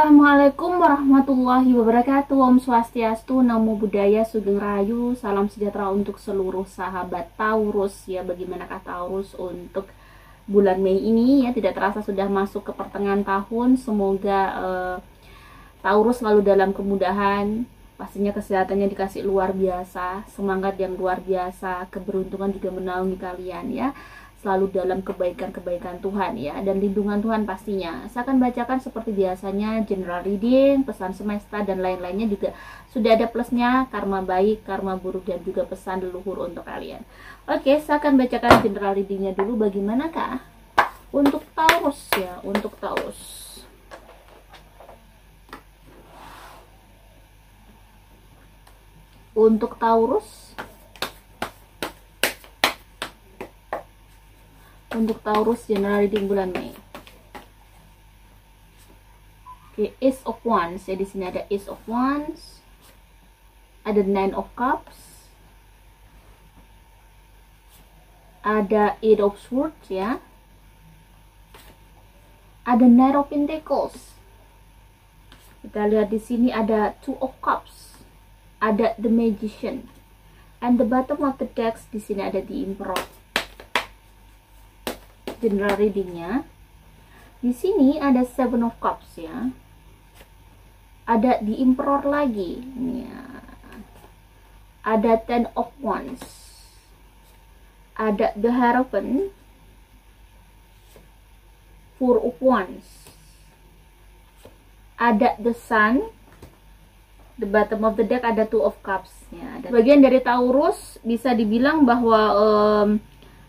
Assalamualaikum warahmatullahi wabarakatuh. Om Swastiastu, Namo Buddhaya, Sugeng Rahayu. Salam sejahtera untuk seluruh sahabat Taurus ya. Bagaimanakah Taurus untuk bulan Mei ini ya? Tidak terasa sudah masuk ke pertengahan tahun. Semoga Taurus selalu dalam kemudahan. Pastinya kesehatannya dikasih luar biasa, semangat yang luar biasa, keberuntungan juga menaungi kalian ya. Selalu dalam kebaikan-kebaikan Tuhan ya, dan lindungan Tuhan pastinya. Saya akan bacakan seperti biasanya general reading, pesan semesta dan lain-lainnya juga sudah ada plusnya, karma baik, karma buruk, dan juga pesan leluhur untuk kalian. Oke, saya akan bacakan general readingnya dulu. Bagaimanakah untuk Taurus ya, untuk Taurus. Untuk Taurus, general reading bulan Mei. Oke, Ace of Wands ya, di sini ada Ace of Wands, ada Nine of Cups, ada Eight of Swords ya, ada Knight of Pentacles. Kita lihat di sini ada Two of Cups, ada The Magician, and the bottom of the deck di sini ada The Emperor. General readingnya di sini ada Seven of Cups ya, ada The Emperor lagi ya, ada Ten of Wands, ada The Hierophant, Four of Wands, ada The Sun. The bottom of the deck ada Two of Cups ya. Bagian dari Taurus bisa dibilang bahwa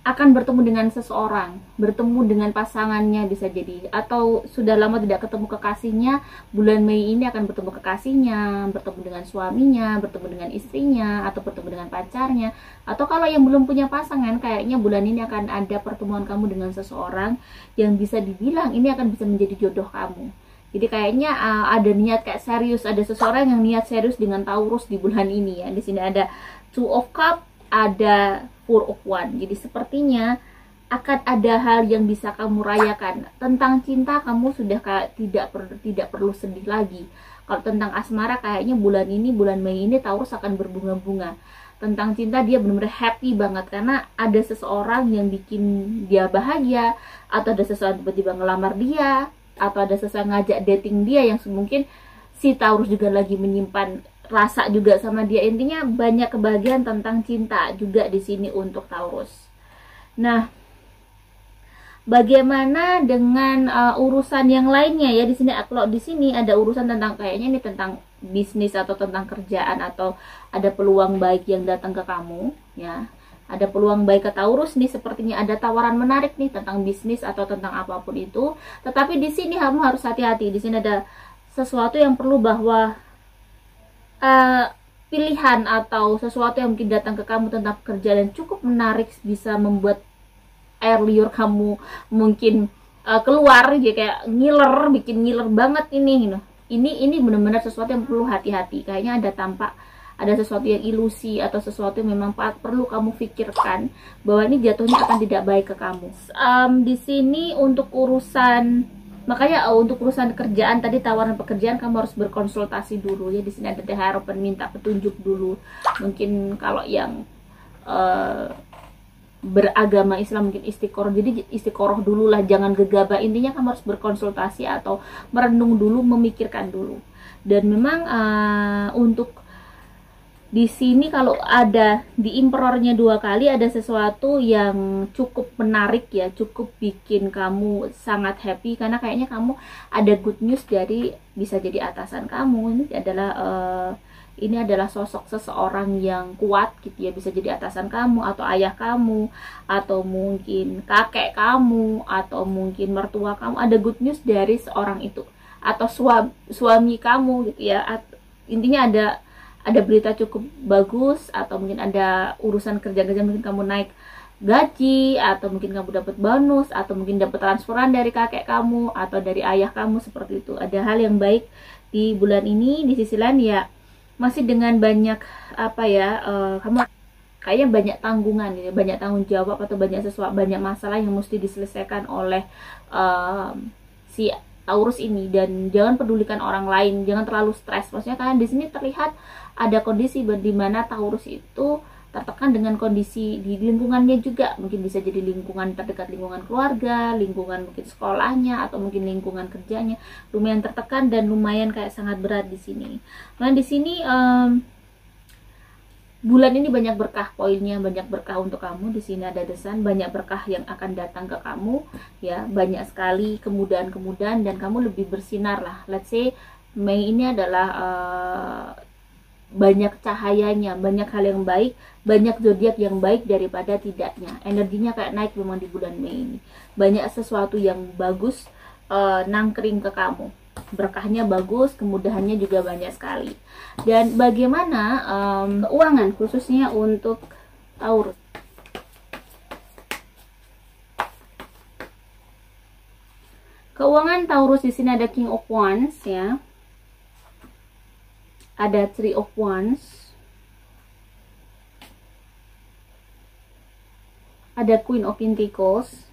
akan bertemu dengan seseorang, bertemu dengan pasangannya bisa jadi, atau sudah lama tidak ketemu kekasihnya, bulan Mei ini akan bertemu kekasihnya, bertemu dengan suaminya, bertemu dengan istrinya, atau bertemu dengan pacarnya. Atau kalau yang belum punya pasangan, kayaknya bulan ini akan ada pertemuan kamu dengan seseorang yang bisa dibilang ini akan bisa menjadi jodoh kamu. Jadi kayaknya ada niat kayak serius, ada seseorang yang niat serius dengan Taurus di bulan ini ya. Di sini ada Two of Cups, ada Four of Wands. Jadi sepertinya akan ada hal yang bisa kamu rayakan. Tentang cinta kamu sudah tidak perlu sedih lagi. Kalau tentang asmara kayaknya bulan ini, bulan Mei ini Taurus akan berbunga-bunga. Tentang cinta dia benar-benar happy banget karena ada seseorang yang bikin dia bahagia, atau ada seseorang tiba-tiba ngelamar dia, atau ada seseorang ngajak dating dia yang mungkin si Taurus juga lagi menyimpan rasa juga sama dia. Intinya banyak kebahagiaan tentang cinta juga di sini untuk Taurus. Nah, bagaimana dengan urusan yang lainnya ya? Di sini kalau di sini ada urusan tentang kayaknya ini tentang bisnis atau tentang kerjaan, atau ada peluang baik yang datang ke kamu ya. Ada peluang baik ke Taurus nih, sepertinya ada tawaran menarik nih tentang bisnis atau tentang apapun itu. Tetapi di sini kamu harus hati-hati. Di sini ada sesuatu yang perlu bahwa pilihan atau sesuatu yang mungkin datang ke kamu tentang pekerjaan yang cukup menarik bisa membuat air liur kamu mungkin keluar ya, kayak ngiler, bikin ngiler banget ini gitu. Ini benar-benar sesuatu yang perlu hati-hati. Kayaknya ada sesuatu yang ilusi atau sesuatu yang memang perlu kamu pikirkan bahwa ini jatuhnya akan tidak baik ke kamu. Di sini untuk urusan, makanya untuk urusan kerjaan tadi, tawaran pekerjaan kamu harus berkonsultasi dulu ya. Di sini ada The Hierophant, minta petunjuk dulu. Mungkin kalau yang beragama Islam mungkin istiqoroh, jadi istiqoroh dulu lah, jangan gegabah. Intinya kamu harus berkonsultasi atau merenung dulu, memikirkan dulu. Dan memang untuk di sini kalau ada di Emperornya 2 kali, ada sesuatu yang cukup menarik ya, cukup bikin kamu sangat happy karena kayaknya kamu ada good news dari bisa jadi atasan kamu. Ini adalah sosok seseorang yang kuat gitu ya, bisa jadi atasan kamu atau ayah kamu atau mungkin kakek kamu atau mungkin mertua kamu. Ada good news dari seorang itu atau suami kamu gitu ya. Intinya ada berita cukup bagus, atau mungkin ada urusan kerja-kerja, mungkin kamu naik gaji, atau mungkin kamu dapat bonus, atau mungkin dapat transferan dari kakek kamu atau dari ayah kamu, seperti itu. Ada hal yang baik di bulan ini. Di sisi lain ya masih dengan banyak kamu kayaknya banyak tanggungan ya, banyak tanggung jawab atau banyak masalah yang mesti diselesaikan oleh si Taurus ini, dan jangan pedulikan orang lain, jangan terlalu stres. Maksudnya karena di sini terlihat ada kondisi di mana Taurus itu tertekan dengan kondisi di lingkungannya juga, mungkin bisa jadi lingkungan terdekat, lingkungan keluarga, lingkungan mungkin sekolahnya, atau mungkin lingkungan kerjanya lumayan tertekan dan lumayan kayak sangat berat di sini. Nah di sini bulan ini banyak berkah, poinnya banyak berkah untuk kamu. Di sini ada desan banyak berkah yang akan datang ke kamu, ya banyak sekali kemudahan-kemudahan dan kamu lebih bersinar lah. Let's say Mei ini adalah banyak cahayanya, banyak hal yang baik, banyak zodiak yang baik daripada tidaknya. Energinya kayak naik memang di bulan Mei ini. Banyak sesuatu yang bagus nangkring ke kamu. Berkahnya bagus, kemudahannya juga banyak sekali. Dan bagaimana keuangan khususnya untuk Taurus? Keuangan Taurus di sini ada King of Wands ya. Ada Three of Wands, ada Queen of Pentacles,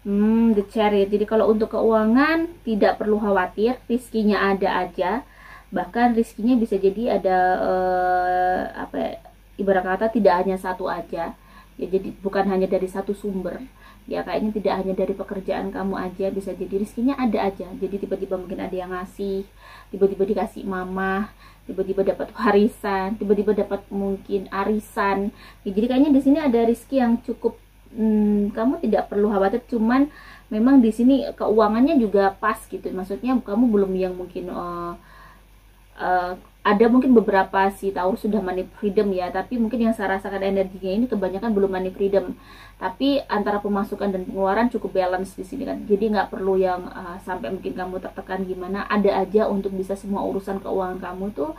The Chariot. Jadi kalau untuk keuangan tidak perlu khawatir, rizkinya ada aja. Bahkan rizkinya bisa jadi ada ibarat kata tidak hanya satu aja. Ya, jadi bukan hanya dari satu sumber. Ya kayaknya tidak hanya dari pekerjaan kamu aja, bisa jadi rizkinya ada aja. Jadi tiba-tiba mungkin ada yang ngasih, tiba-tiba dikasih mama, tiba-tiba dapat warisan, tiba-tiba dapat mungkin arisan. Ya, jadi kayaknya di sini ada rizki yang cukup, kamu tidak perlu khawatir. Cuman memang di sini keuangannya juga pas gitu. Maksudnya kamu belum yang mungkin ada mungkin beberapa si Taurus sudah money freedom ya, tapi mungkin yang saya rasakan energinya ini kebanyakan belum money freedom. Tapi antara pemasukan dan pengeluaran cukup balance di sini kan. Jadi nggak perlu yang sampai mungkin kamu tertekan gimana, ada aja untuk bisa semua urusan keuangan kamu tuh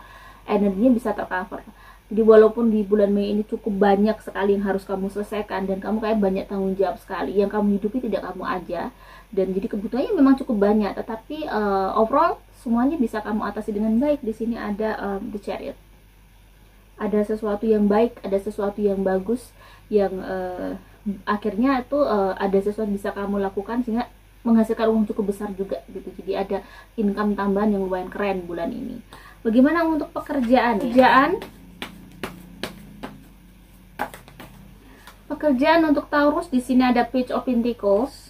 energinya bisa tercover. Jadi walaupun di bulan Mei ini cukup banyak sekali yang harus kamu selesaikan dan kamu kayak banyak tanggung jawab sekali, yang kamu hidupi tidak kamu aja, dan jadi kebutuhannya memang cukup banyak, tetapi overall semuanya bisa kamu atasi dengan baik. Di sini ada The Chariot. Ada sesuatu yang baik, ada sesuatu yang bagus, yang akhirnya itu ada sesuatu bisa kamu lakukan sehingga menghasilkan uang cukup besar juga gitu. Jadi ada income tambahan yang lumayan keren bulan ini. Bagaimana untuk pekerjaan? Pekerjaan untuk Taurus di sini ada Page of Pentacles,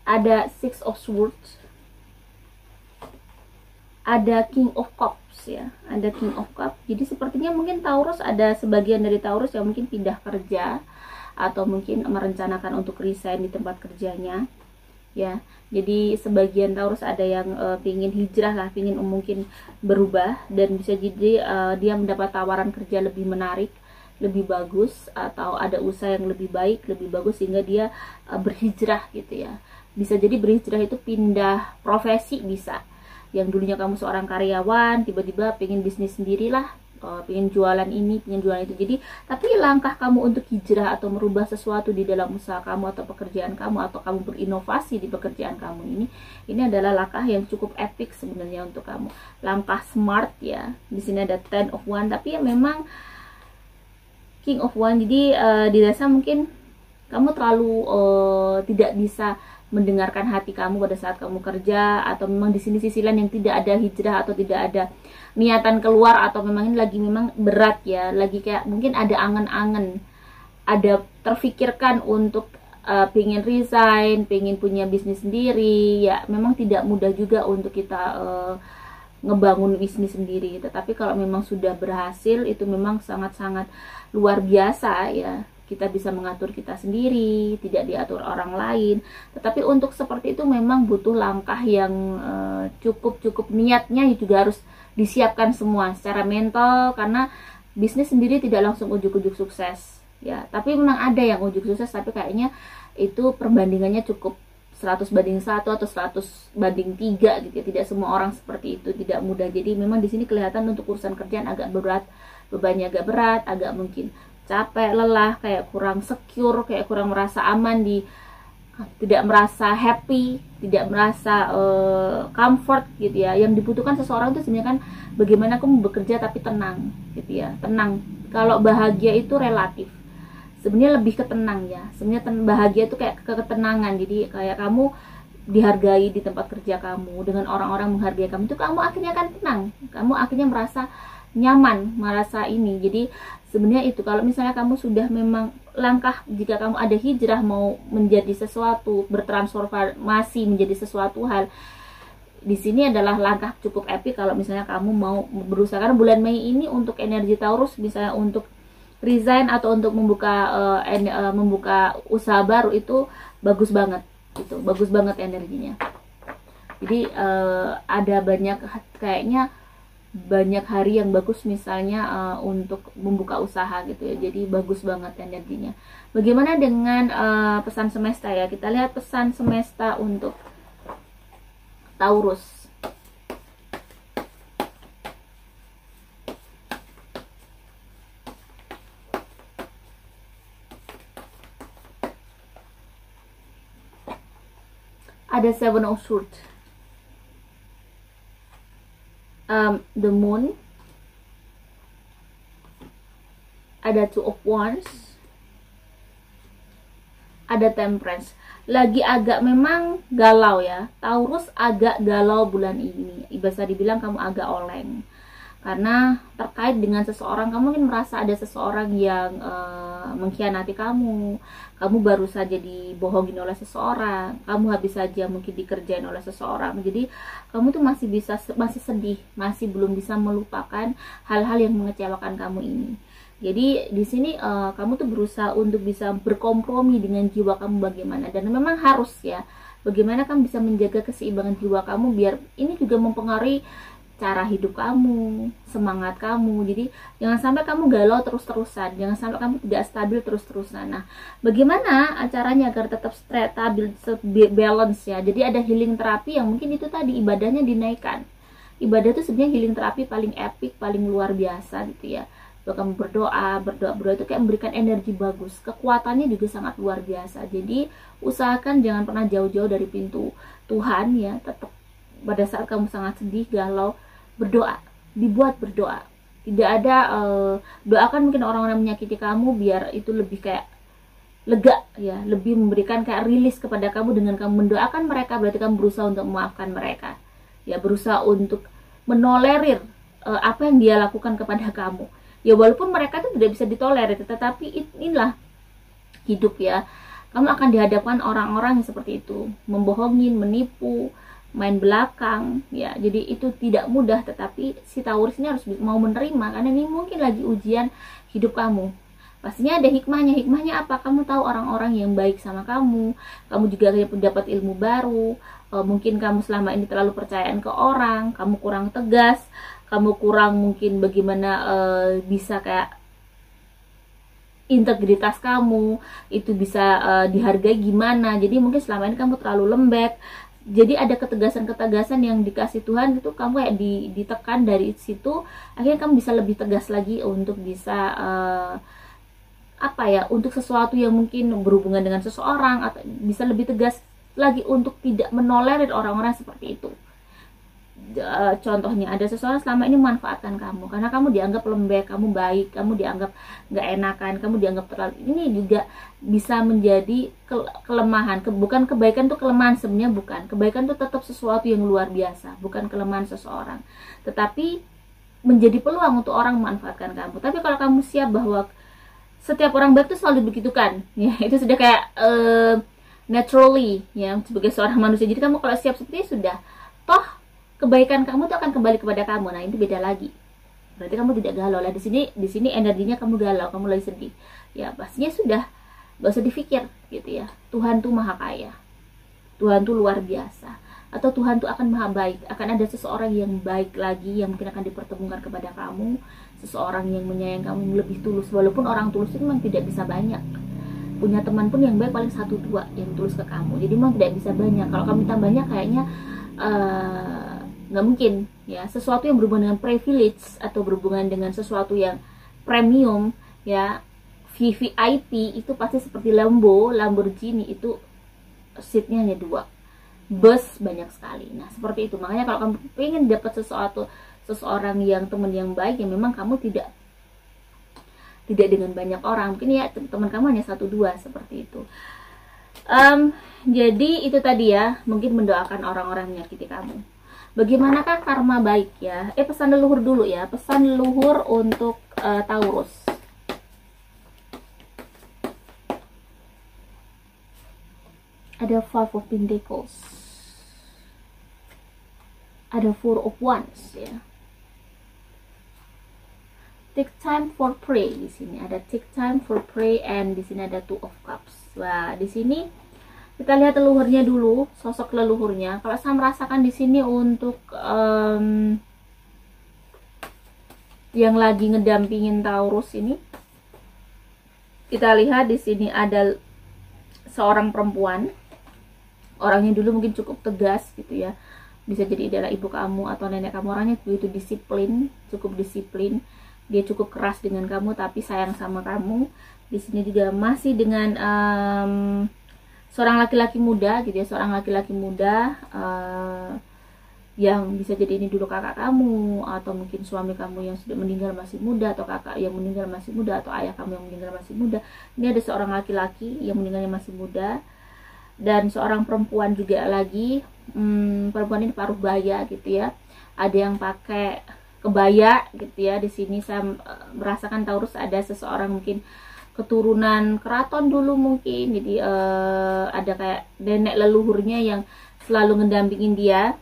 ada Six of Swords, ada King of Cups ya, ada King of Cups. Jadi sepertinya mungkin Taurus, ada sebagian dari Taurus yang mungkin pindah kerja atau mungkin merencanakan untuk resign di tempat kerjanya ya. Jadi sebagian Taurus ada yang pingin hijrah lah, pingin mungkin berubah, dan bisa jadi dia mendapat tawaran kerja lebih menarik, lebih bagus, atau ada usaha yang lebih baik, lebih bagus, sehingga dia berhijrah gitu ya. Bisa jadi berhijrah itu pindah profesi, bisa yang dulunya kamu seorang karyawan tiba-tiba pengen bisnis sendirilah, pengen jualan ini, pengen jualan itu. Jadi tapi langkah kamu untuk hijrah atau merubah sesuatu di dalam usaha kamu atau pekerjaan kamu, atau kamu berinovasi di pekerjaan kamu ini adalah langkah yang cukup epic sebenarnya untuk kamu, langkah smart ya. Di sini ada Ten of Wands, tapi ya memang King of Wands. Jadi dirasa mungkin kamu terlalu tidak bisa mendengarkan hati kamu pada saat kamu kerja, atau memang di sini sisi lain yang tidak ada hijrah atau tidak ada niatan keluar, atau memang ini lagi memang berat ya, lagi kayak mungkin ada angan-angan, ada terfikirkan untuk pengen resign, pengen punya bisnis sendiri ya. Memang tidak mudah juga untuk kita ngebangun bisnis sendiri, tetapi kalau memang sudah berhasil itu memang sangat-sangat luar biasa ya. Kita bisa mengatur kita sendiri, tidak diatur orang lain. Tetapi untuk seperti itu memang butuh langkah yang cukup niatnya juga harus disiapkan semua secara mental, karena bisnis sendiri tidak langsung ujuk-ujuk sukses ya. Tapi memang ada yang ujuk sukses, tapi kayaknya itu perbandingannya cukup 100:1 atau 100:3 gitu ya. Tidak semua orang seperti itu, tidak mudah. Jadi memang di sini kelihatan untuk urusan kerjaan agak berat, bebannya agak berat, agak mungkin capek, lelah, kayak kurang secure, kayak kurang merasa aman, tidak merasa happy, tidak merasa comfort gitu ya. Yang dibutuhkan seseorang itu sebenarnya kan bagaimana kamu bekerja tapi tenang gitu ya, tenang. Kalau bahagia itu relatif. sebenarnya lebih ketenang ya. Sebenarnya bahagia itu kayak ketenangan. Jadi kayak kamu dihargai di tempat kerja kamu, dengan orang-orang menghargai kamu, itu kamu akhirnya akan tenang, kamu akhirnya merasa nyaman, merasa ini. Jadi sebenarnya itu, kalau misalnya kamu sudah memang langkah, jika kamu ada hijrah mau menjadi sesuatu, bertransformasi menjadi sesuatu hal, di sini adalah langkah cukup epic kalau misalnya kamu mau berusaha. Karena bulan Mei ini untuk energi Taurus, misalnya untuk resign atau untuk membuka usaha baru, itu bagus banget, itu bagus banget energinya. Jadi ada kayaknya banyak hari yang bagus misalnya untuk membuka usaha gitu ya. Jadi bagus banget energinya. Bagaimana dengan pesan semesta ya? Kita lihat pesan semesta untuk Taurus. Ada Seven of Swords, the Moon, ada Two of Wands, ada Temperance. Lagi agak memang galau ya, Taurus agak galau bulan ini. Bisa dibilang kamu agak oleng, karena terkait dengan seseorang. Kamu mungkin merasa ada seseorang yang mengkhianati kamu baru saja dibohongin oleh seseorang, kamu habis saja mungkin dikerjain oleh seseorang. Jadi kamu tuh masih sedih, masih belum bisa melupakan hal-hal yang mengecewakan kamu ini. Jadi di sini kamu tuh berusaha untuk bisa berkompromi dengan jiwa kamu bagaimana, dan memang harus ya, bagaimana kamu bisa menjaga keseimbangan jiwa kamu, biar ini juga mempengaruhi cara hidup kamu, semangat kamu. Jadi jangan sampai kamu galau terus-terusan, jangan sampai kamu tidak stabil terus-terusan. Nah, bagaimana caranya agar tetap stabil, balance ya? Jadi ada healing terapi yang mungkin itu tadi, ibadahnya dinaikkan. Ibadah itu sebenarnya healing terapi paling epic, paling luar biasa gitu ya. Kalau kamu berdoa itu kayak memberikan energi bagus, kekuatannya juga sangat luar biasa. Jadi usahakan jangan pernah jauh-jauh dari pintu Tuhan ya. Tetap pada saat kamu sangat sedih, galau, berdoa, dibuat berdoa. Tidak ada doakan mungkin orang-orang menyakiti kamu, biar itu lebih kayak lega ya, lebih memberikan kayak rilis kepada kamu. Dengan kamu mendoakan mereka, berarti kamu berusaha untuk memaafkan mereka ya, berusaha untuk menolerir apa yang dia lakukan kepada kamu ya. Walaupun mereka itu tidak bisa ditolerir, tetapi inilah hidup ya. Kamu akan dihadapkan orang-orang yang seperti itu, membohongin, menipu, main belakang ya. Jadi itu tidak mudah, tetapi si Taurus ini harus mau menerima, karena ini mungkin lagi ujian hidup kamu. Pastinya ada hikmahnya. Hikmahnya apa? Kamu tahu orang-orang yang baik sama kamu juga dapat ilmu baru. Mungkin kamu selama ini terlalu percayaan ke orang, kamu kurang tegas, kamu kurang mungkin bagaimana bisa kayak integritas kamu itu bisa dihargai gimana. Jadi mungkin selama ini kamu terlalu lembek. Jadi ada ketegasan-ketegasan yang dikasih Tuhan itu, kamu kayak ditekan dari situ, akhirnya kamu bisa lebih tegas lagi untuk bisa untuk sesuatu yang mungkin berhubungan dengan seseorang, atau bisa lebih tegas lagi untuk tidak menolerir orang-orang seperti itu. Contohnya ada seseorang selama ini memanfaatkan kamu karena kamu dianggap lembek, kamu baik, kamu dianggap nggak enakan, kamu dianggap terlalu, ini juga bisa menjadi kelemahan. Bukan kebaikan tuh kelemahan, sebenarnya bukan. Kebaikan tuh tetap sesuatu yang luar biasa, bukan kelemahan seseorang, tetapi menjadi peluang untuk orang memanfaatkan kamu. Tapi kalau kamu siap bahwa setiap orang baik tuh selalu begitu kan ya, itu sudah kayak naturally ya, sebagai seorang manusia. Jadi kamu kalau siap seperti itu, sudah toh kebaikan kamu tuh akan kembali kepada kamu. Nah, itu beda lagi. Berarti kamu tidak galau lah. Di sini energinya kamu galau, kamu lagi sedih. Ya, pastinya sudah, gak usah dipikir gitu ya. Tuhan tuh maha kaya. Tuhan tuh luar biasa. Atau Tuhan tuh akan maha baik. Akan ada seseorang yang baik lagi yang mungkin akan dipertemukan kepada kamu. Seseorang yang menyayang kamu lebih tulus. Walaupun orang tulus itu memang tidak bisa banyak. Punya teman pun yang baik paling 1-2 yang tulus ke kamu. Jadi memang tidak bisa banyak. Kalau kamu minta banyak, kayaknya nggak mungkin ya. Sesuatu yang berhubungan dengan privilege atau berhubungan dengan sesuatu yang premium ya, VVIP, itu pasti seperti Lamborghini, itu seatnya hanya 2, bus banyak sekali. Nah, seperti itu. Makanya kalau kamu pengen dapat seseorang yang teman yang baik, ya memang kamu tidak tidak dengan banyak orang, mungkin ya teman kamu hanya 1-2 seperti itu. Jadi itu tadi ya, mungkin mendoakan orang-orang menyakiti kamu. Bagaimanakah karma baik ya? Pesan leluhur dulu ya, pesan leluhur untuk Taurus. Ada Five of Pentacles, ada Four of Wands ya. Take time for pray di sini, ada take time for pray, and di sini ada Two of Cups. Wah, di sini kita lihat leluhurnya dulu, sosok leluhurnya. Kalau saya merasakan di sini untuk yang lagi ngedampingin Taurus ini, kita lihat di sini ada seorang perempuan. Orangnya dulu mungkin cukup tegas gitu ya, bisa jadi adalah ibu kamu atau nenek kamu. Orangnya begitu disiplin, cukup disiplin. Dia cukup keras dengan kamu tapi sayang sama kamu. Di sini juga masih dengan seorang laki-laki muda gitu ya, seorang laki-laki muda yang bisa jadi ini dulu kakak kamu, atau mungkin suami kamu yang sudah meninggal masih muda, atau kakak yang meninggal masih muda, atau ayah kamu yang meninggal masih muda. Ini ada seorang laki-laki yang meninggalnya masih muda, dan seorang perempuan juga lagi. Perempuan ini paruh baya gitu ya, ada yang pakai kebaya gitu ya. Di sini saya merasakan Taurus ada seseorang mungkin keturunan keraton dulu mungkin, jadi ada kayak nenek leluhurnya yang selalu ngedampingin dia.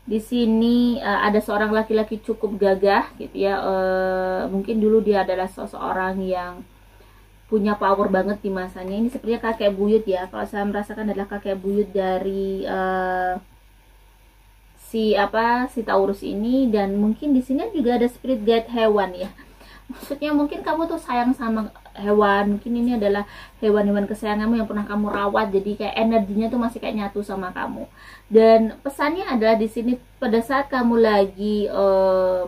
Di sini ada seorang laki-laki cukup gagah gitu ya, mungkin dulu dia adalah seseorang yang punya power banget di masanya. Ini sepertinya kakek buyut ya, kalau saya merasakan adalah kakek buyut dari si Taurus ini. Dan mungkin di sini juga ada spirit guide hewan ya, maksudnya mungkin kamu tuh sayang sama hewan, mungkin ini adalah hewan-hewan kesayanganmu yang pernah kamu rawat, jadi kayak energinya tuh masih kayak nyatu sama kamu. Dan pesannya adalah di sini pada saat kamu lagi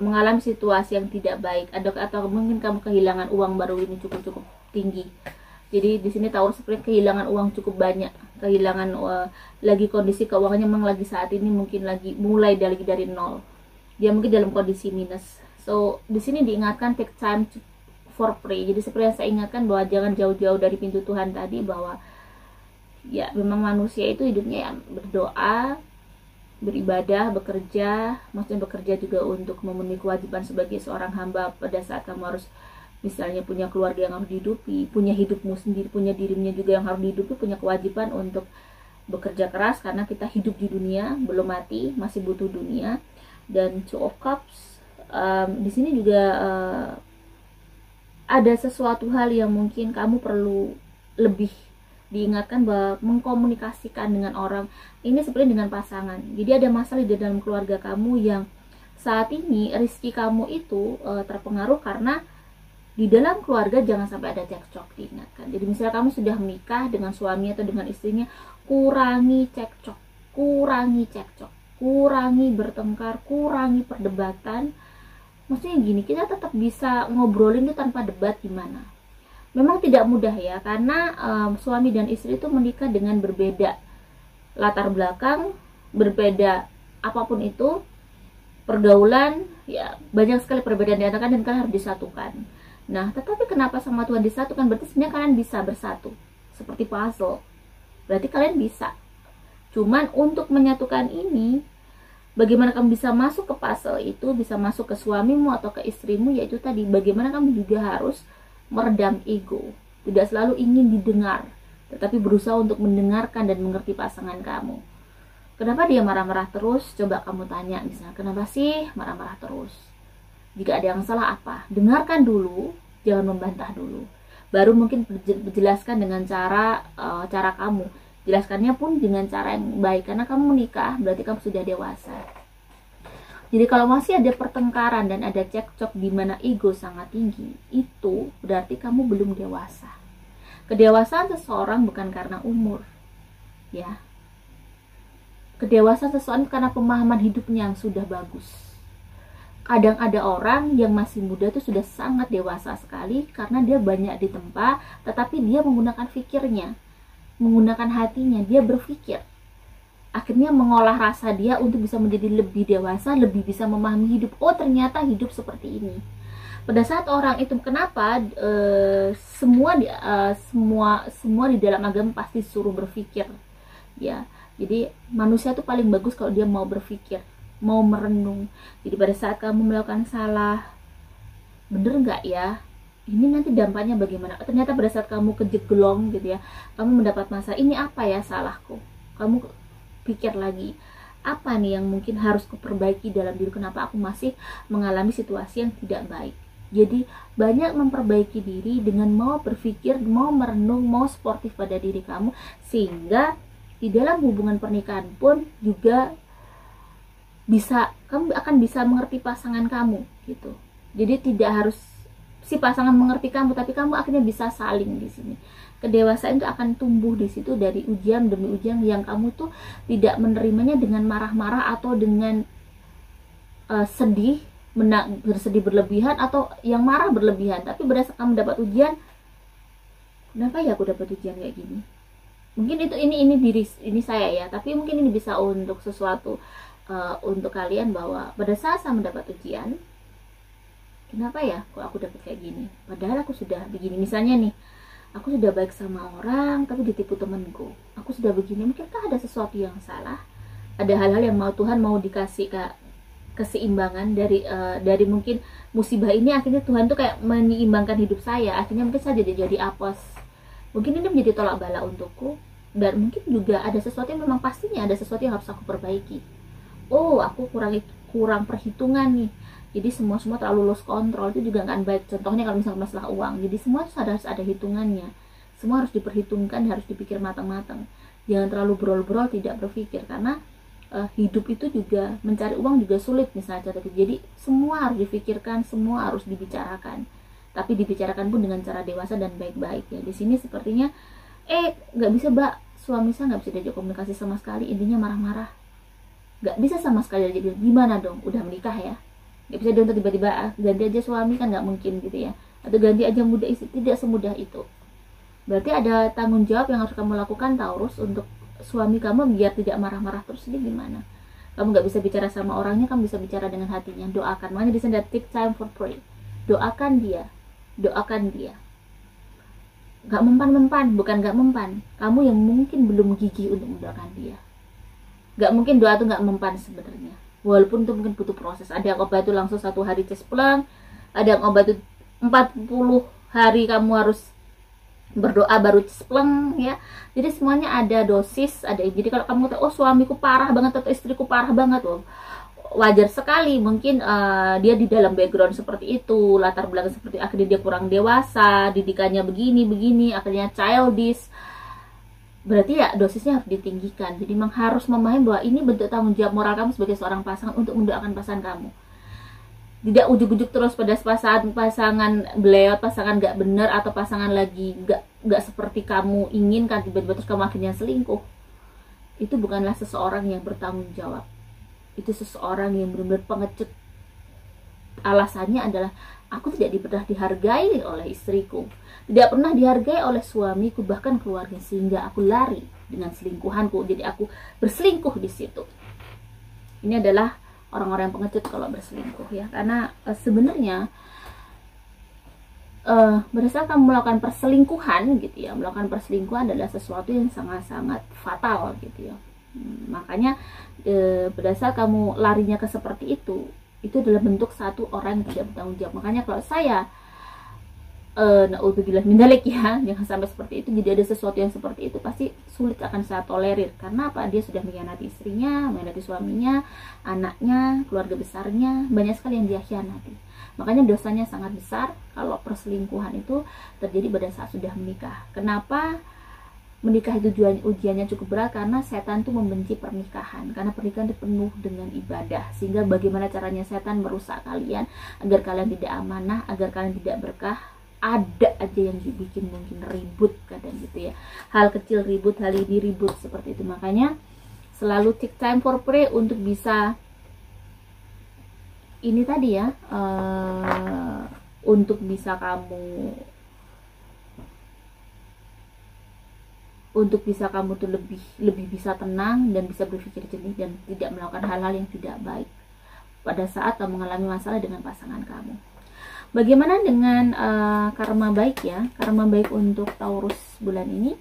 mengalami situasi yang tidak baik, atau mungkin kamu kehilangan uang baru ini cukup tinggi. Jadi di sini Taurus seperti kehilangan uang cukup banyak, kehilangan lagi kondisi keuangannya memang lagi saat ini mungkin lagi mulai dari nol. Dia mungkin dalam kondisi minus. So di sini diingatkan take time for pray. Jadi seperti yang saya ingatkan bahwa jangan jauh-jauh dari pintu Tuhan tadi, bahwa ya memang manusia itu hidupnya ya berdoa, beribadah, bekerja. Maksudnya bekerja juga untuk memenuhi kewajiban sebagai seorang hamba pada saat kamu harus misalnya punya keluarga yang harus dihidupi, punya hidupmu sendiri, punya dirinya juga yang harus dihidupi, punya kewajiban untuk bekerja keras karena kita hidup di dunia, belum mati, masih butuh dunia. Dan Two of Cups, di sini juga ada sesuatu hal yang mungkin kamu perlu lebih diingatkan bahwa mengkomunikasikan dengan orang ini seperti dengan pasangan. Jadi ada masalah di dalam keluarga kamu yang saat ini rezeki kamu itu terpengaruh karena di dalam keluarga jangan sampai ada cekcok, diingatkan. Jadi misalnya kamu sudah menikah dengan suami atau dengan istrinya, kurangi cekcok, kurangi bertengkar, kurangi perdebatan. Maksudnya gini, kita tetap bisa ngobrolin itu tanpa debat gimana. Memang tidak mudah ya, karena suami dan istri itu menikah dengan berbeda latar belakang, berbeda apapun itu, pergaulan, ya banyak sekali perbedaan di antara kalian, dan kalian harus disatukan. Nah, tetapi kenapa sama Tuhan disatukan? Berarti sebenarnya kalian bisa bersatu, seperti puzzle. Berarti kalian bisa. Cuman untuk menyatukan ini, bagaimana kamu bisa masuk ke puzzle itu, bisa masuk ke suamimu atau ke istrimu, yaitu tadi bagaimana kamu juga harus meredam ego. Tidak selalu ingin didengar, tetapi berusaha untuk mendengarkan dan mengerti pasangan kamu. Kenapa dia marah-marah terus? Coba kamu tanya misalnya, kenapa sih marah-marah terus? Jika ada yang salah apa? Dengarkan dulu, jangan membantah dulu. Baru mungkin jelaskan dengan cara kamu. Jelaskannya pun dengan cara yang baik, karena kamu menikah berarti kamu sudah dewasa. Jadi kalau masih ada pertengkaran dan ada cekcok di mana ego sangat tinggi, itu berarti kamu belum dewasa. Kedewasaan seseorang bukan karena umur, ya. Kedewasaan seseorang karena pemahaman hidupnya yang sudah bagus. Kadang ada orang yang masih muda itu sudah sangat dewasa sekali karena dia banyak ditempa, tetapi dia menggunakan pikirnya, menggunakan hatinya, dia berpikir. Akhirnya mengolah rasa dia untuk bisa menjadi lebih dewasa, lebih bisa memahami hidup. Oh, ternyata hidup seperti ini. pada saat orang itu, kenapa semua di dalam agama pasti suruh berpikir ya. Jadi manusia tuh paling bagus kalau dia mau berpikir, mau merenung. Jadi pada saat kamu melakukan salah, bener nggak ya, ini nanti dampaknya bagaimana. Ternyata pada saat kamu kejeglong gitu ya, kamu mendapat masalah, ini apa ya salahku, kamu pikir lagi, apa nih yang mungkin harus kuperbaiki dalam diri, kenapa aku masih mengalami situasi yang tidak baik. Jadi banyak memperbaiki diri dengan mau berpikir, mau merenung, mau sportif pada diri kamu, sehingga di dalam hubungan pernikahan pun juga kamu akan bisa mengerti pasangan kamu gitu. Jadi tidak harus si pasangan mengerti kamu, tapi kamu akhirnya bisa saling di sini. Kedewasaan itu akan tumbuh di situ dari ujian demi ujian yang kamu tuh tidak menerimanya dengan marah-marah atau dengan bersedih berlebihan atau yang marah berlebihan, tapi berdasarkan mendapat ujian, kenapa ya aku dapat ujian kayak gini. Mungkin ini saya ya, tapi mungkin ini bisa untuk sesuatu untuk kalian, bahwa pada saat saya mendapat ujian, kenapa ya kok aku dapat kayak gini, padahal aku sudah begini. Misalnya nih, aku sudah baik sama orang tapi ditipu temanku, aku sudah begini, mungkinkah ada sesuatu yang salah, ada hal-hal yang Tuhan mau dikasih keseimbangan dari mungkin musibah ini. Akhirnya Tuhan tuh kayak menyeimbangkan hidup saya, akhirnya mungkin saya jadi apes, mungkin ini menjadi tolak bala untukku. Dan mungkin juga ada sesuatu yang memang pastinya ada sesuatu yang harus aku perbaiki. Oh, aku kurang perhitungan nih, jadi semua terlalu lost control, itu juga nggak baik. Contohnya kalau misalnya masalah uang, jadi semua harus ada hitungannya, semua harus diperhitungkan, harus dipikir matang-matang. Jangan terlalu brol-brol, tidak berpikir, karena hidup itu juga mencari uang juga sulit misalnya. Jadi semua harus difikirkan, semua harus dibicarakan, tapi dibicarakan pun dengan cara dewasa dan baik-baik ya. Di sini sepertinya nggak bisa mbak, suami saya nggak bisa diajak komunikasi sama sekali, intinya marah-marah, nggak bisa sama sekali. Jadi gimana dong, udah menikah ya, nggak bisa dong tiba-tiba ganti aja suami, kan nggak mungkin gitu ya, atau ganti aja mudah istri, tidak semudah itu. Berarti ada tanggung jawab yang harus kamu lakukan, Taurus, untuk suami kamu biar tidak marah-marah terus. Ini gimana? Kamu nggak bisa bicara sama orangnya, kamu bisa bicara dengan hatinya. Doakan, makanya di sini take time for pray. Doakan dia, nggak mempan, bukan nggak mempan, kamu yang mungkin belum gigih untuk mendoakan dia. Nggak mungkin doa tuh nggak mempan sebenarnya, walaupun itu mungkin butuh proses. Ada yang obat itu langsung 1 hari cespleng, ada yang obat itu 40 hari kamu harus berdoa baru cespleng ya. Jadi semuanya ada dosis, ada. Jadi kalau kamu tahu, oh suamiku parah banget atau istriku parah banget, loh, wajar sekali. Mungkin dia di dalam background seperti itu, latar belakang seperti, akhirnya dia kurang dewasa, didikannya begini, akhirnya childish. Berarti ya dosisnya harus ditinggikan. Jadi memang harus memahami bahwa ini bentuk tanggung jawab moral kamu sebagai seorang pasangan untuk mendoakan pasangan kamu. Tidak ujuk-ujuk terus pada pasangan beliau, pasangan nggak benar, atau pasangan lagi nggak seperti kamu inginkan, tiba-tiba terus kamu akhirnya selingkuh. Itu bukanlah seseorang yang bertanggung jawab. Itu seseorang yang benar-benar pengecut. Alasannya adalah, aku tidak pernah dihargai oleh istriku, tidak pernah dihargai oleh suamiku, bahkan keluarga, sehingga aku lari dengan selingkuhanku. Jadi aku berselingkuh di situ. Ini adalah orang-orang yang pengecut kalau berselingkuh ya, karena sebenarnya pada saat kamu melakukan perselingkuhan gitu ya, melakukan perselingkuhan adalah sesuatu yang sangat-sangat fatal gitu ya. Makanya pada saat kamu larinya ke seperti itu adalah bentuk satu orang yang tidak bertanggung jawab. Makanya kalau saya naudzubillah min dzalik ya, jangan sampai seperti itu. Jadi ada sesuatu yang seperti itu pasti sulit akan saya tolerir. Karena apa? Dia sudah mengkhianati istrinya, mengkhianati suaminya, anaknya, keluarga besarnya, banyak sekali yang dia khianati. Makanya dosanya sangat besar kalau perselingkuhan itu terjadi pada saat sudah menikah. Kenapa menikah itu ujiannya cukup berat? Karena setan itu membenci pernikahan, karena pernikahan itu penuh dengan ibadah, sehingga bagaimana caranya setan merusak kalian agar kalian tidak amanah, agar kalian tidak berkah. Ada aja yang dibikin mungkin ribut kadang gitu ya, hal kecil ribut, hal ini ribut seperti itu. Makanya selalu take time for pray untuk bisa ini tadi ya, untuk bisa kamu tuh lebih bisa tenang dan bisa berpikir jernih dan tidak melakukan hal-hal yang tidak baik pada saat kamu mengalami masalah dengan pasangan kamu. Bagaimana dengan karma baik ya? Karma baik untuk Taurus bulan ini.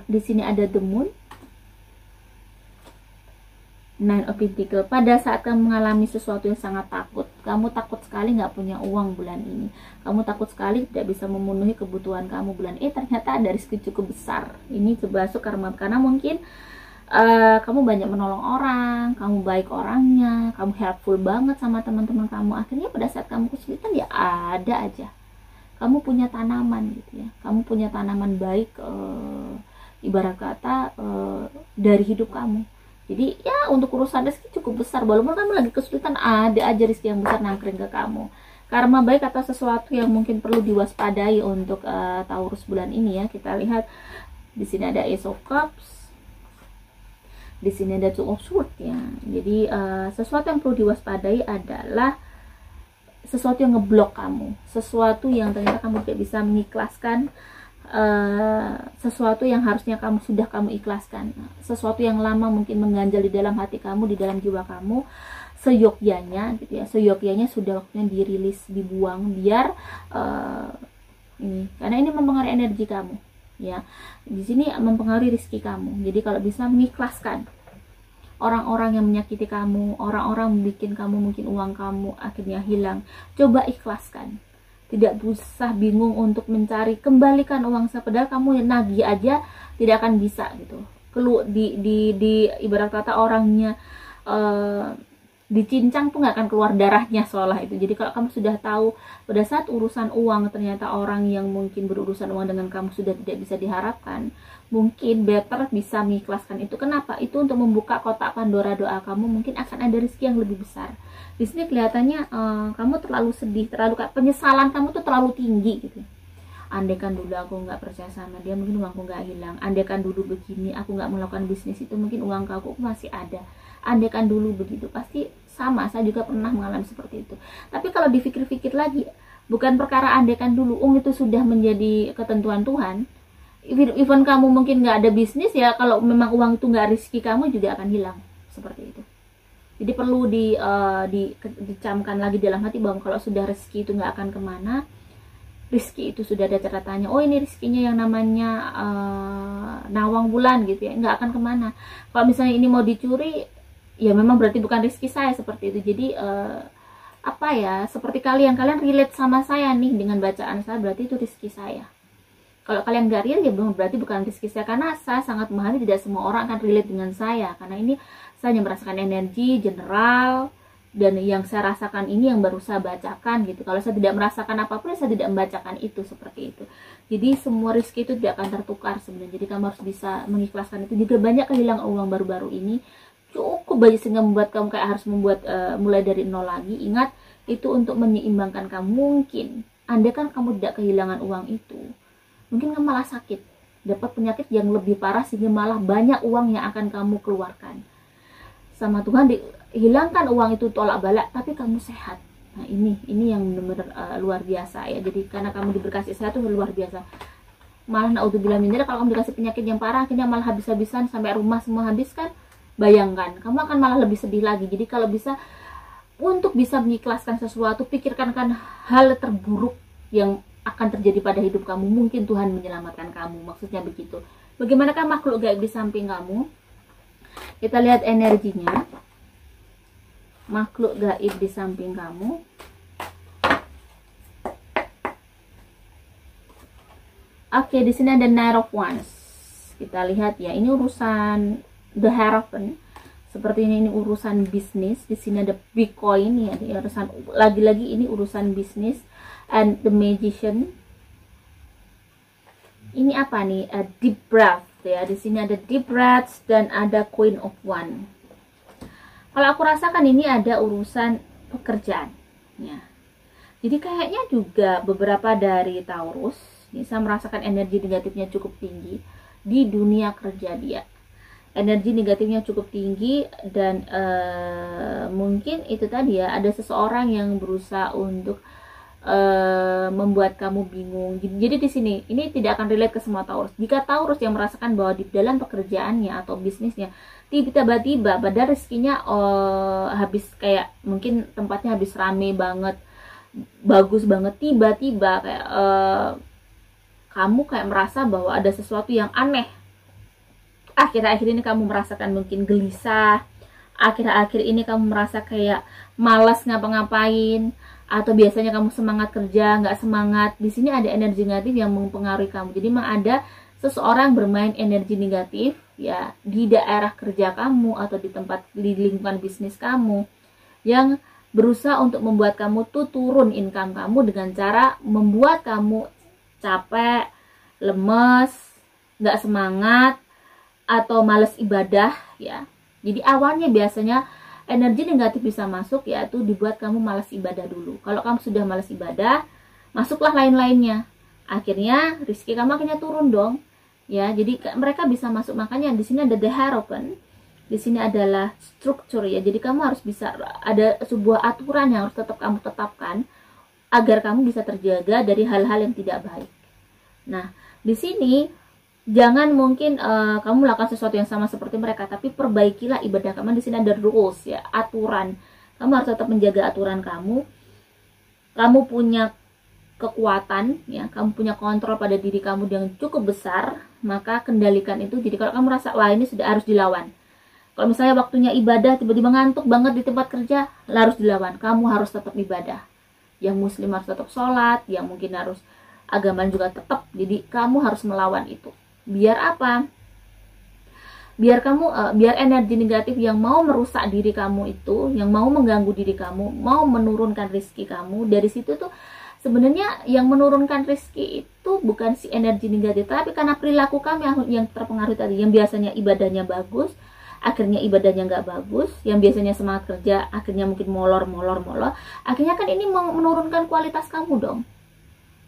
Di sini ada the moon, Nine of Pentacles. Pada saat kamu mengalami sesuatu yang sangat takut, kamu takut sekali nggak punya uang bulan ini, kamu takut sekali tidak bisa memenuhi kebutuhan kamu bulan ini, ternyata ada rezeki cukup besar. Ini termasuk karma, karena mungkin kamu banyak menolong orang, kamu baik orangnya, kamu helpful banget sama teman-teman kamu. Akhirnya pada saat kamu kesulitan ya ada aja. Kamu punya tanaman gitu ya, kamu punya tanaman baik, ibarat kata dari hidup kamu. Jadi ya untuk urusan rezeki cukup besar, walaupun kamu lagi kesulitan ada aja rezeki yang besar nangkring ke kamu. Karma baik atau sesuatu yang mungkin perlu diwaspadai untuk Taurus bulan ini ya. Kita lihat di sini ada Ace of Cups, di sini ada Two of Swords ya. Jadi sesuatu yang perlu diwaspadai adalah sesuatu yang ngeblok kamu, sesuatu yang ternyata kamu tidak bisa mengikhlaskan, sesuatu yang harusnya sudah kamu ikhlaskan, sesuatu yang lama mungkin mengganjal di dalam hati kamu, di dalam jiwa kamu, seyogyanya gitu ya, seyogyanya sudah waktunya dirilis, dibuang, biar ini, karena ini mempengaruhi energi kamu ya, di sini mempengaruhi rezeki kamu. Jadi kalau bisa mengikhlaskan orang-orang yang menyakiti kamu, orang-orang membuat kamu mungkin uang kamu akhirnya hilang, coba ikhlaskan. Tidak usah bingung untuk mencari kembalikan uang saya, padahal kamu yang nagih aja tidak akan bisa gitu. Di ibarat kata orangnya dicincang tuh nggak akan keluar darahnya seolah itu. Jadi kalau kamu sudah tahu pada saat urusan uang ternyata orang yang mungkin berurusan uang dengan kamu sudah tidak bisa diharapkan, mungkin better bisa mengikhlaskan itu. Kenapa? Itu untuk membuka kotak Pandora doa kamu, mungkin akan ada rezeki yang lebih besar. Di sini kelihatannya kamu terlalu sedih, terlalu penyesalan kamu tuh terlalu tinggi gitu. Andaikan dulu aku nggak percaya sama dia, mungkin uangku nggak hilang. Andaikan dulu begini, aku nggak melakukan bisnis itu, mungkin uang aku masih ada. Andaikan dulu begitu, pasti sama. Saya juga pernah mengalami seperti itu. Tapi kalau dipikir-pikir lagi, bukan perkara andaikan dulu, itu sudah menjadi ketentuan Tuhan. Even kamu mungkin nggak ada bisnis ya, kalau memang uang itu nggak rezeki kamu juga akan hilang seperti itu. Jadi perlu dicamkan lagi dalam hati bahwa kalau sudah rezeki itu nggak akan kemana, rezeki itu sudah ada catatannya. Oh ini rezekinya yang namanya nawang bulan gitu ya, nggak akan kemana. Kalau misalnya ini mau dicuri, ya memang berarti bukan rezeki saya seperti itu. Jadi apa ya, seperti kalian relate sama saya nih dengan bacaan saya, berarti itu rezeki saya. Kalau kalian gak real ya berarti bukan rezeki saya, karena saya sangat memahami tidak semua orang akan relate dengan saya, karena ini saya hanya merasakan energi general, dan yang saya rasakan ini yang baru saya bacakan gitu. Kalau saya tidak merasakan apapun, saya tidak membacakan itu seperti itu. Jadi semua rezeki itu tidak akan tertukar sebenarnya. Jadi kamu harus bisa mengikhlaskan itu. Juga banyak kehilangan uang baru-baru ini, cukup banyak sehingga membuat kamu kayak harus membuat mulai dari nol lagi. Ingat, itu untuk menyeimbangkan kamu. Mungkin andaikan kamu tidak kehilangan uang itu, mungkin kamu malah sakit, dapat penyakit yang lebih parah, sehingga malah banyak uang yang akan kamu keluarkan. Sama Tuhan dihilangkan uang itu tolak balak, tapi kamu sehat. Nah ini yang benar-benar luar biasa ya. Jadi karena kamu diberkati sehat itu luar biasa. Malah naudzubillah min dzalik, kalau kamu dikasih penyakit yang parah, akhirnya malah habis-habisan sampai rumah semua habis kan, bayangkan kamu akan malah lebih sedih lagi. Jadi kalau bisa, untuk bisa mengikhlaskan sesuatu, pikirkan kan hal terburuk yang akan terjadi pada hidup kamu, mungkin Tuhan menyelamatkan kamu, maksudnya begitu. Bagaimanakah makhluk gaib di samping kamu? Kita lihat energinya. Makhluk gaib di samping kamu. Oke, di sini ada Knight of Wands. Kita lihat ya, ini urusan The Hierophant. Seperti ini urusan bisnis. Di sini ada Bitcoin ya, urusan lagi-lagi ini urusan bisnis. And the Magician. Ini apa nih? A deep breath ya. Di sini ada deep breath dan ada Queen of Wands. Kalau aku rasakan ini ada urusan pekerjaan ya. Jadi kayaknya juga beberapa dari Taurus ini saya merasakan energi negatifnya cukup tinggi di dunia kerja dia. Energi negatifnya cukup tinggi dan mungkin itu tadi ya, ada seseorang yang berusaha untuk membuat kamu bingung. Jadi di sini ini tidak akan relate ke semua Taurus. Jika Taurus yang merasakan bahwa di dalam pekerjaannya atau bisnisnya tiba-tiba pada rezekinya habis, kayak mungkin tempatnya habis rame banget, bagus banget, tiba-tiba kayak kamu kayak merasa bahwa ada sesuatu yang aneh. Akhir-akhir ini kamu merasakan mungkin gelisah, akhir-akhir ini kamu merasa kayak malas ngapa-ngapain, atau biasanya kamu semangat kerja nggak semangat. Di sini ada energi negatif yang mempengaruhi kamu. Jadi memang ada seseorang bermain energi negatif ya di daerah kerja kamu atau di tempat, di lingkungan bisnis kamu, yang berusaha untuk membuat kamu tuh turun income kamu dengan cara membuat kamu capek, lemes, nggak semangat, atau males ibadah ya. Jadi awalnya biasanya energi negatif bisa masuk, yaitu dibuat kamu malas ibadah dulu. Kalau kamu sudah malas ibadah, masuklah lain-lainnya. Akhirnya rezeki kamu akhirnya turun dong. Ya, jadi mereka bisa masuk. Makanya di sini ada the Hierophant. Di sini adalah struktur ya. Jadi kamu harus bisa, ada sebuah aturan yang harus tetap kamu tetapkan agar kamu bisa terjaga dari hal-hal yang tidak baik. Nah, di sini jangan mungkin kamu melakukan sesuatu yang sama seperti mereka, tapi perbaikilah ibadah kamu. Di sini ada rules ya, aturan. Kamu harus tetap menjaga aturan kamu. Kamu punya kekuatan ya, kamu punya kontrol pada diri kamu yang cukup besar, maka kendalikan itu. Jadi kalau kamu merasa wah ini sudah harus dilawan. Kalau misalnya waktunya ibadah tiba-tiba ngantuk banget di tempat kerja, harus dilawan. Kamu harus tetap ibadah. Yang muslim harus tetap sholat, yang mungkin harus agama juga tetap. Jadi kamu harus melawan itu. Biar apa? Biar kamu, biar energi negatif yang mau merusak diri kamu itu, yang mau mengganggu diri kamu, mau menurunkan rezeki kamu, dari situ tuh sebenarnya yang menurunkan rezeki itu bukan si energi negatif, tapi karena perilaku kami yang terpengaruh tadi, yang biasanya ibadahnya bagus, akhirnya ibadahnya nggak bagus, yang biasanya semangat kerja, akhirnya mungkin molor, akhirnya kan ini menurunkan kualitas kamu dong.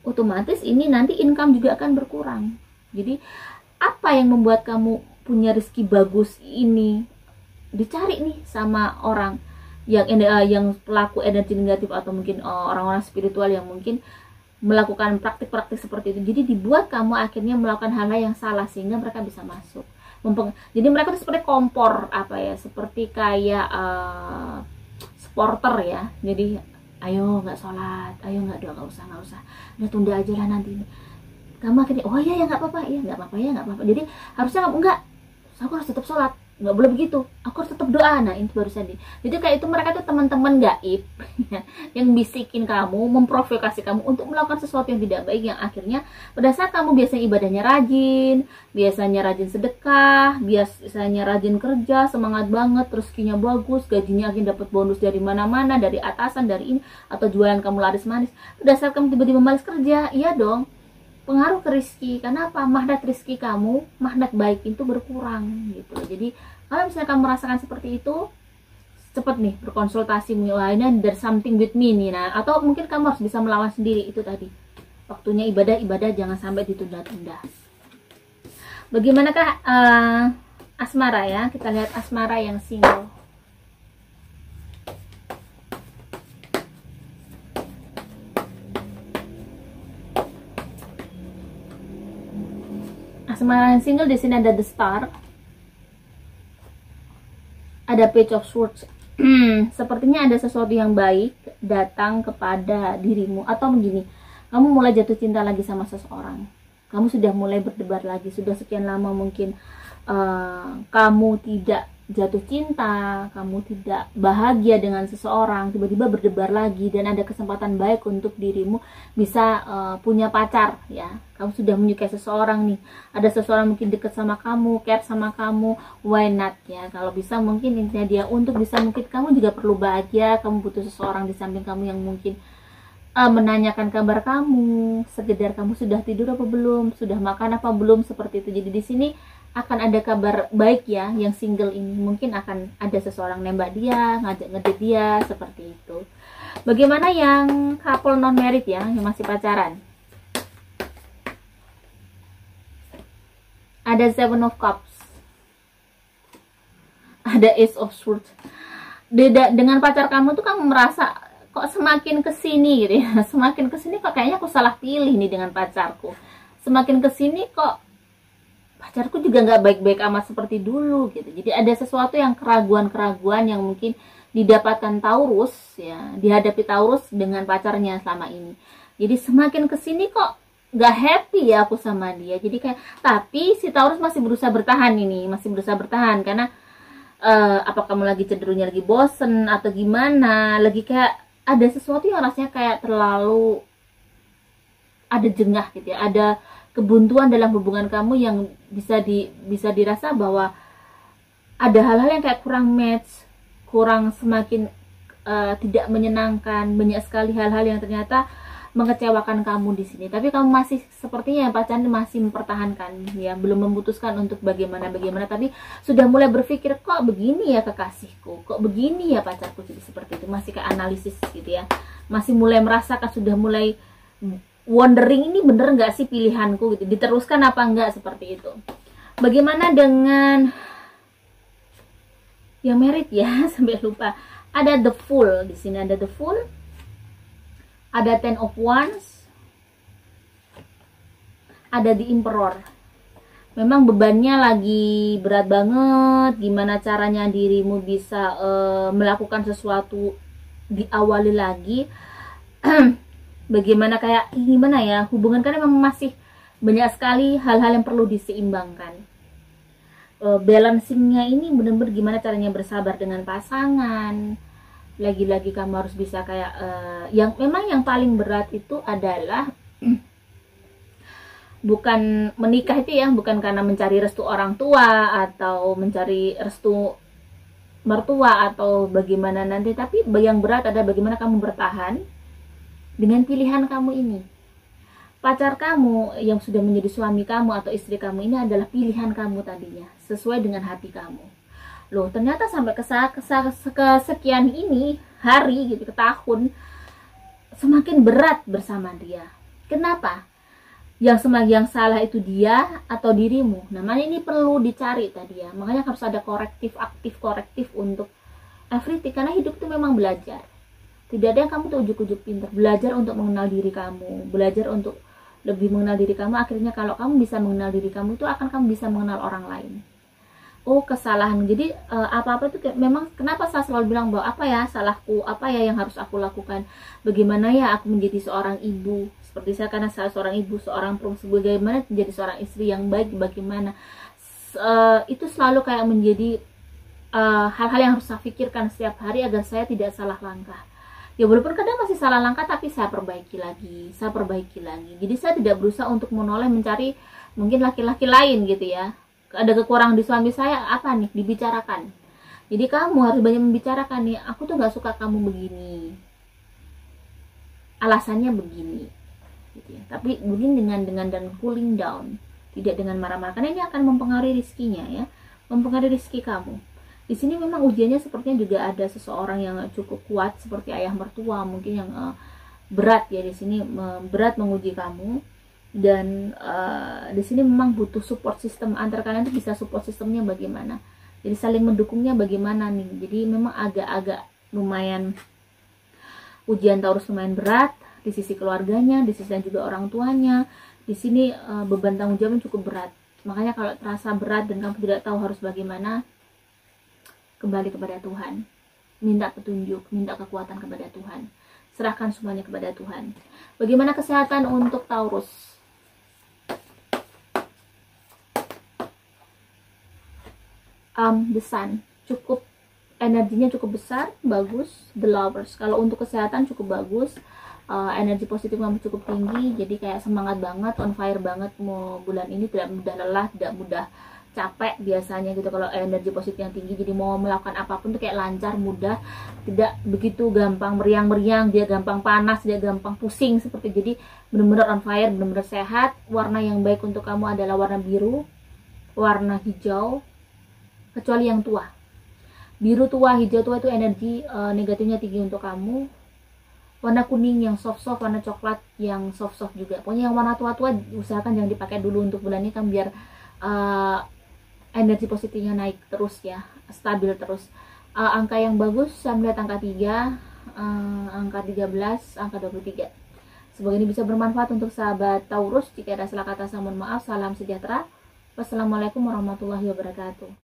Otomatis ini nanti income juga akan berkurang. Jadi apa yang membuat kamu punya rezeki bagus ini dicari nih sama orang yang pelaku energi negatif, atau mungkin orang-orang spiritual yang mungkin melakukan praktik-praktik seperti itu. Jadi dibuat kamu akhirnya melakukan hal-hal yang salah sehingga mereka bisa masuk. Jadi mereka itu seperti kompor apa ya, seperti kayak supporter ya. Jadi ayo nggak sholat, ayo nggak doa, nggak usah, udah tunda aja lah nanti ini. Kamu akhirnya oh iya ya nggak apa-apa, ya nggak apa-apa. Jadi harusnya kamu enggak, aku harus tetap sholat, nggak boleh begitu, aku harus tetap doa. Nah itu baru saja. Jadi kayak itu mereka tuh teman-teman gaib yang bisikin kamu, memprovokasi kamu untuk melakukan sesuatu yang tidak baik, yang akhirnya pada saat kamu biasanya ibadahnya rajin, biasanya rajin sedekah, biasanya rajin kerja, semangat banget, rezekinya bagus, gajinya akhirnya dapat bonus dari mana-mana, dari atasan, dari ini, atau jualan kamu laris manis. Pada saat kamu tiba-tiba malas kerja, iya dong, pengaruh ke rezeki. Karena apa? Magnet rezeki kamu, magnet baik itu berkurang gitu. Jadi kalau misalnya kamu merasakan seperti itu, cepat nih berkonsultasi, wah ini there's something with me nih. Nah, atau mungkin kamu harus bisa melawan sendiri itu tadi. Waktunya ibadah jangan sampai ditunda-tunda. Bagaimanakah asmara ya? Kita lihat asmara yang single. Asmara yang single di sini ada the star, ada page of swords. Sepertinya ada sesuatu yang baik datang kepada dirimu, atau begini, kamu mulai jatuh cinta lagi sama seseorang, kamu sudah mulai berdebar lagi, sudah sekian lama mungkin kamu tidak jatuh cinta, kamu tidak bahagia dengan seseorang, tiba-tiba berdebar lagi, dan ada kesempatan baik untuk dirimu bisa punya pacar ya. Kamu sudah menyukai seseorang nih, ada seseorang mungkin dekat sama kamu, care sama kamu, why not ya. Kalau bisa mungkin intinya dia untuk bisa, mungkin kamu juga perlu bahagia, kamu butuh seseorang di samping kamu yang mungkin menanyakan kabar kamu, sekedar kamu sudah tidur apa belum, sudah makan apa belum, seperti itu. Jadi di sini akan ada kabar baik ya, yang single ini mungkin akan ada seseorang nembak dia, ngajak ngedate dia, seperti itu. Bagaimana yang couple non married ya, yang masih pacaran? Ada Seven of Cups, ada Ace of Swords. Dengan pacar kamu tuh kamu merasa kok semakin kesini gitu ya, semakin kesini kok kayaknya aku salah pilih nih dengan pacarku, semakin kesini kok pacarku juga nggak baik-baik amat seperti dulu gitu. Jadi ada sesuatu yang keraguan-keraguan yang mungkin didapatkan Taurus ya, dihadapi Taurus dengan pacarnya selama ini. Jadi semakin kesini kok nggak happy ya aku sama dia. Jadi kayak, tapi si Taurus masih berusaha bertahan ini, masih berusaha bertahan karena apa kamu lagi cenderungnya lagi bosen atau gimana, lagi kayak ada sesuatu yang rasanya kayak terlalu ada jengah gitu ya, ada kebuntuan dalam hubungan kamu yang bisa dirasa bahwa ada hal-hal yang kayak kurang match, kurang semakin tidak menyenangkan, banyak sekali hal-hal yang ternyata mengecewakan kamu di sini. Tapi kamu masih sepertinya pacarnya masih mempertahankan ya, belum memutuskan untuk bagaimana, tapi sudah mulai berpikir, kok begini ya kekasihku, kok begini ya pacarku, jadi seperti itu, masih kayak analisis gitu ya, masih mulai merasakan, sudah mulai wondering ini bener nggak sih pilihanku gitu, diteruskan apa enggak, seperti itu. Bagaimana dengan yang merit ya, sampai lupa. Ada the Fool di sini, ada the Fool, ada Ten of Wands, ada the Emperor. Memang bebannya lagi berat banget. Gimana caranya dirimu bisa melakukan sesuatu, diawali lagi. Bagaimana kayak gimana ya hubungan, karena memang masih banyak sekali hal-hal yang perlu diseimbangkan. Balancingnya ini benar-benar gimana caranya bersabar dengan pasangan. Lagi-lagi kamu harus bisa kayak yang memang yang paling berat itu adalah bukan menikah itu ya, bukan karena mencari restu orang tua atau mencari restu mertua atau bagaimana nanti, tapi yang berat adalah bagaimana kamu bertahan dengan pilihan kamu ini. Pacar kamu yang sudah menjadi suami kamu atau istri kamu ini adalah pilihan kamu tadinya, sesuai dengan hati kamu. Loh, ternyata sampai ke sekian ini hari gitu, ke tahun, semakin berat bersama dia. Kenapa? Yang salah itu dia atau dirimu? Namanya ini perlu dicari tadi ya. Makanya harus ada korektif, aktif korektif untuk everything. Karena hidup itu memang belajar. Tidak ada yang kamu tuh ujuk-ujuk pintar. Belajar untuk mengenal diri kamu, belajar untuk lebih mengenal diri kamu. Akhirnya kalau kamu bisa mengenal diri kamu, itu akan kamu bisa mengenal orang lain. Oh, kesalahan. Jadi apa-apa itu memang, kenapa saya selalu bilang bahwa apa ya salahku, apa ya yang harus aku lakukan, bagaimana ya aku menjadi seorang ibu, seperti saya, karena saya seorang ibu, seorang perempuan, bagaimana menjadi seorang istri yang baik, bagaimana itu selalu kayak menjadi hal-hal yang harus saya pikirkan setiap hari agar saya tidak salah langkah. Ya walaupun kadang masih salah langkah, tapi saya perbaiki lagi. Jadi saya tidak berusaha untuk menoleh mencari mungkin laki-laki lain gitu ya. Ada kekurangan di suami saya, apa nih, dibicarakan. Jadi kamu harus banyak membicarakan nih, aku tuh nggak suka kamu begini, alasannya begini gitu ya. Tapi mungkin dengan dan cooling down, tidak dengan marah-marah, karena ini akan mempengaruhi rizkinya ya, mempengaruhi rizki kamu. Di sini memang ujiannya sepertinya juga ada seseorang yang cukup kuat seperti ayah mertua mungkin yang berat ya, di sini berat menguji kamu. Dan di sini memang butuh support system antar kalian, itu bisa support sistemnya bagaimana, jadi saling mendukungnya bagaimana nih. Jadi memang agak lumayan, ujian Taurus lumayan berat di sisi keluarganya, di sisi juga orang tuanya. Di sini beban tanggung jawabnya cukup berat. Makanya kalau terasa berat dan kamu tidak tahu harus bagaimana, kembali kepada Tuhan, minta petunjuk, minta kekuatan kepada Tuhan, serahkan semuanya kepada Tuhan. Bagaimana kesehatan untuk Taurus? The Sun, cukup energinya cukup besar, bagus. The Lovers, kalau untuk kesehatan cukup bagus, energi positif kamu cukup tinggi, jadi kayak semangat banget, on fire banget. Mau bulan ini tidak mudah lelah, tidak mudah capek biasanya gitu kalau energi positif yang tinggi. Jadi mau melakukan apapun tuh kayak lancar, mudah, tidak begitu gampang meriang-meriang, dia gampang panas, dia gampang pusing seperti. Jadi benar-benar on fire, benar-benar sehat. Warna yang baik untuk kamu adalah warna biru, warna hijau, kecuali yang tua. Biru tua, hijau tua itu energi negatifnya tinggi untuk kamu. Warna kuning yang soft-soft, warna coklat yang soft-soft juga. Pokoknya yang warna tua-tua usahakan jangan dipakai dulu untuk bulan ini kan, biar energi positifnya naik terus ya, stabil terus. Angka yang bagus saya melihat angka 3, angka 13, angka 23. Semoga ini bisa bermanfaat untuk sahabat Taurus. Jika ada salah kata, saya mohon maaf. Salam sejahtera. Wassalamualaikum warahmatullahi wabarakatuh.